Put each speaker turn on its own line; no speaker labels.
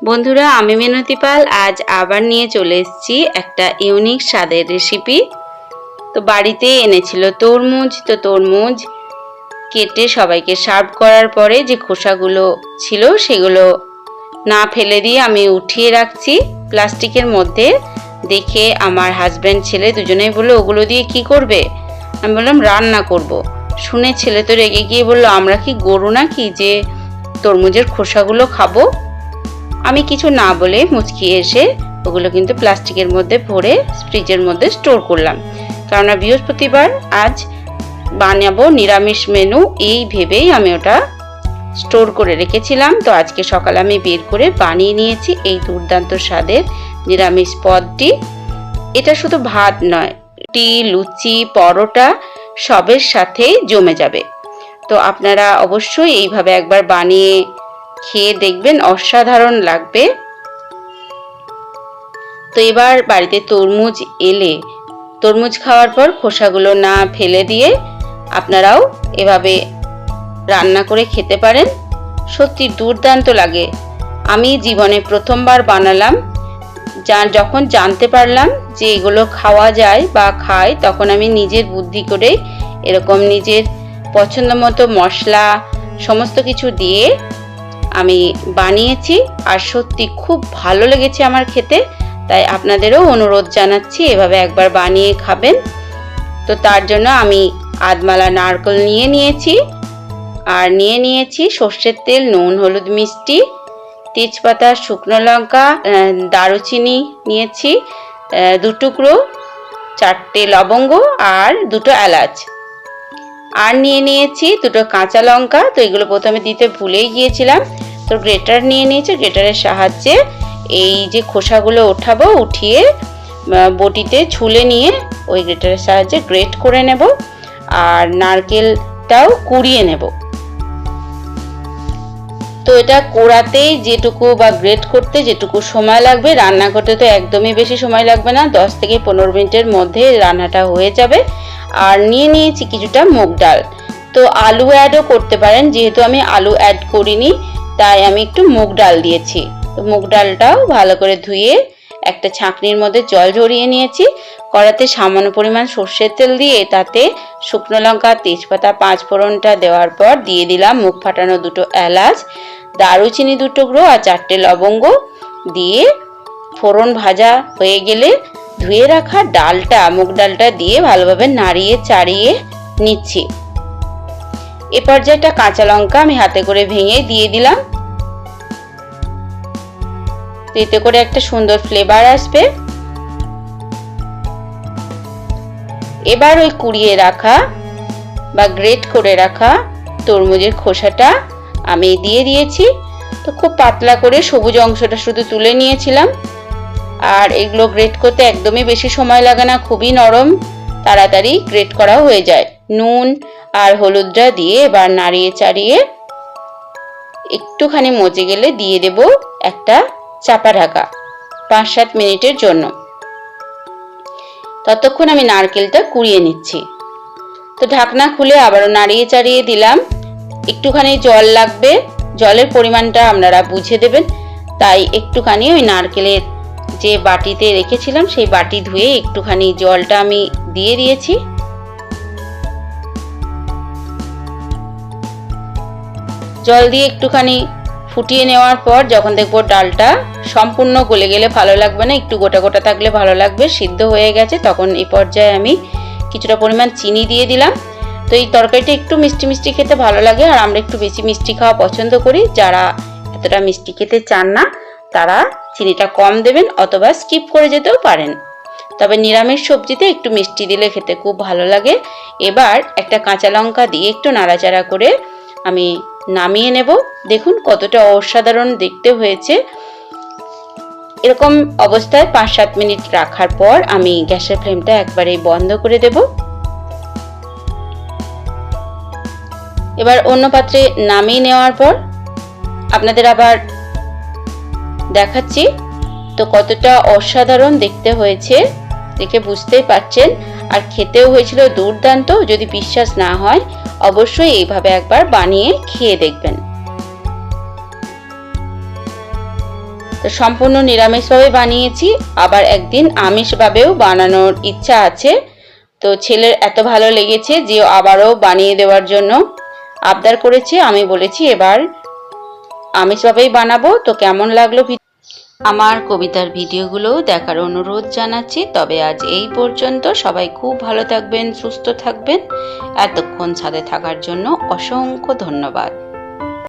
বন্ধুরা, আমি মিনতি পাল আজ আবার নিয়ে চলে এসেছি একটা ইউনিক স্বাদের রেসিপি। তো বাড়িতে এনেছিল তরমুজ। তো তরমুজ কেটে সবাইকে সার্ভ করার পরে যে খোসাগুলো ছিল সেগুলো না ফেলে দিয়ে আমি উঠিয়ে রাখছি প্লাস্টিকের মধ্যে। দেখে আমার হাজব্যান্ড ছেলে দুজনেই বললো, ওগুলো দিয়ে কি করবে? আমি বললাম রান্না করব। শুনে ছেলে তো রেগে গিয়ে বললো, আমরা কি গরু নাকি যে তরমুজের খোসাগুলো খাবো? আমি কিছু না বলে মুচকি এসে ওগুলো কিন্তু প্লাস্টিকের মধ্যে ভরে ফ্রিজের মধ্যে স্টোর করলাম, কারণ বৃহস্পতিবার আজ বানাবো নিরামিষ মেনু, এই ভেবেই আমি ওটা স্টোর করে রেখেছিলাম। তো আজকে সকালে আমি বের করে বানিয়ে নিয়েছি এই দুর্দান্ত স্বাদের নিরামিষ পদটি। এটা শুধু ভাত নয়, রুটি, লুচি, পরোটা সবের সাথেই জমে যাবে। তো আপনারা অবশ্যই এইভাবে একবার বানিয়ে খেয়ে দেখবেন, অসাধারণ লাগবে। তো এবার বাড়িতে তরমুজ এলে তরমুজ খাওয়ার পর খোসাগুলো না ফেলে দিয়ে আপনারাও এভাবে রান্না করে খেতে পারেন। সত্যি দুর্দান্ত লাগে। আমি জীবনে প্রথমবার বানালাম। যখন জানতে পারলাম যে এগুলো খাওয়া যায় বা খায়, তখন আমি নিজের বুদ্ধি করে এরকম নিজের পছন্দ মতো মশলা সমস্ত কিছু দিয়ে আমি বানিয়েছি, আর সত্যি খুব ভালো লেগেছে আমার খেতে। তাই আপনাদেরও অনুরোধ জানাচ্ছি এভাবে একবার বানিয়ে খাবেন। তো তার জন্য আমি আধমালা নারকেল নিয়ে নিয়েছি, আর নিয়ে নিয়েছি সর্ষের তেল, নুন, হলুদ, মিষ্টি, তেজপাতা, শুকনো লঙ্কা, দারুচিনি নিয়েছি 2 টুকরো, 4টে লবঙ্গ আর 2টো এলাচ, আর নিয়ে নিয়েছি 2টো কাঁচা লঙ্কা। তো এগুলো প্রথমে দিতে ভুলেই গিয়েছিলাম। তো গ্রেটার নিয়ে নিয়েছি, গ্রেটারের সাহায্যে এই যে খোসাগুলো ওঠাবো, উঠিয়ে বটিতে ছুলে নিয়ে ওই গ্রেটারের সাহায্যে গ্রেট করে নেব, আর নারকেলটাও কুড়িয়ে নেব। তো এটা কোড়াতেই যেটুকু বা গ্রেট করতে যেটুকু সময় লাগবে, রান্না করতে তো একদমই বেশি সময় লাগবে না, 10 থেকে 15 মিনিটের মধ্যে রান্নাটা হয়ে যাবে। আর নিয়ে নিয়েছি কিছুটা মুগ ডাল। তো আলু অ্যাডও করতে পারেন, যেহেতু আমি আলু অ্যাড করিনি তাই আমি একটু মুগ ডাল দিয়েছি। তো মুগ ডালটাও ভালো করে ধুয়ে একটা ছাঁকনির মধ্যে জল ঝরিয়ে নিয়েছি। কড়াতে সামান্য পরিমাণ সর্ষের তেল দিয়ে তাতে শুকনো লঙ্কা, তেজপাতা, 5 ফোড়নটা দেওয়ার পর দিয়ে দিলাম মুখ ফাটানো 2টো এলাচ, দারুচিনি 2 টুকরো আর 4টে লবঙ্গ দিয়ে ফোড়ন ভাজা হয়ে গেলে ধুয়ে রাখা ডালটা, মুগ ডালটা দিয়ে ভালোভাবে নাড়িয়ে চাড়িয়ে নিচ্ছি। এ পর্যায়ে একটা কাঁচা লঙ্কা আমি হাতে করে ভেঙে দিয়ে দিলাম, এতে করে একটা সুন্দর ফ্লেভার আসবে। এবার ওই কুড়িয়ে রাখা বা গ্রেট করে রাখা তরমুজের খোসাটা আমি দিয়ে দিয়েছি। তো খুব পাতলা করে সবুজ অংশটা শুধু তুলে নিয়েছিলাম। আর এগুলো গ্রেট করতে একদমই বেশি সময় লাগে না, খুবই নরম, তাড়াতাড়ি গ্রেট করা হয়ে যায়। নুন আর হলুদটা দিয়ে এবার নাড়িয়ে চাড়িয়ে একটুখানি মজে গেলে দিয়ে দেব একটা চাপা ঢাকা 5-7 মিনিটের জন্য। ততক্ষণ আমি নারকেলটা কুড়িয়ে নিচ্ছি। তো ঢাকনা খুলে আবারও নাড়িয়ে চাড়িয়ে দিলাম। একটুখানি জল লাগবে, জলের পরিমাণটা আপনারা বুঝে দেবেন। তাই একটুখানি ওই নারকেলের যে বাটিতে রেখেছিলাম সেই বাটি ধুয়ে একটুখানি জলটা আমি দিয়ে দিয়েছি। জল দিয়ে একটুখানি ফুটিয়ে নেওয়ার পর যখন দেখবো ডালটা সম্পূর্ণ গলে গেলে ভালো লাগবে না, একটু গোটা গোটা থাকলে ভালো লাগবে, সিদ্ধ হয়ে গেছে, তখন এই পর্যায়ে আমি কিছুটা পরিমাণ চিনি দিয়ে দিলাম। তো এই তরকারিটা একটু মিষ্টি মিষ্টি খেতে ভালো লাগে, আর আমরা একটু বেশি মিষ্টি খাওয়া পছন্দ করি। যারা এতটা মিষ্টি খেতে চান না তারা চিনিটা কম দেবেন অথবা স্কিপ করে যেতেও পারেন। তবে নিরামিষ সবজিতে একটু মিষ্টি দিলে খেতে খুব ভালো লাগে। এবার একটা কাঁচা লঙ্কা দিয়ে একটু নাড়াচাড়া করে আমি নামিয়ে নেব। দেখুন কতটা অসাধারণ দেখতে হয়েছে। এরকম অবস্থায় 5-7 মিনিট রাখার পর আমি গ্যাসের ফ্লেমটা একবারে বন্ধ করে দেব। এবার অন্য পাত্রে নামিয়ে নেওয়ার পর আপনাদের আবার দেখাচ্ছি তো কতটা অসাধারণ দেখতে হয়েছে, দেখে বুঝতেই পারছেন। আর খেতেও হয়েছিল দুর্দান্ত। যদি বিশ্বাস না হয় অবশ্যই এইভাবে একবার বানিয়ে খেয়ে দেখবেন। তো সম্পূর্ণ নিরামিষভাবে বানিয়েছি, আবার একদিন আমিষভাবেও বানানোর ইচ্ছা আছে। তো ছেলের এত ভালো লেগেছে যে আবারও বানিয়ে দেওয়ার জন্য আবদার করেছে। আমি বলেছি এবার আমিষভাবেই বানাবো। তো কেমন লাগলো আমার কবিতার ভিডিওগুলো দেখার অনুরোধ জানাচ্ছি। তবে আজ এই পর্যন্ত। সবাই খুব ভালো থাকবেন, সুস্থ থাকবেন। এতক্ষণ সাথে থাকার জন্য অসংখ্য ধন্যবাদ।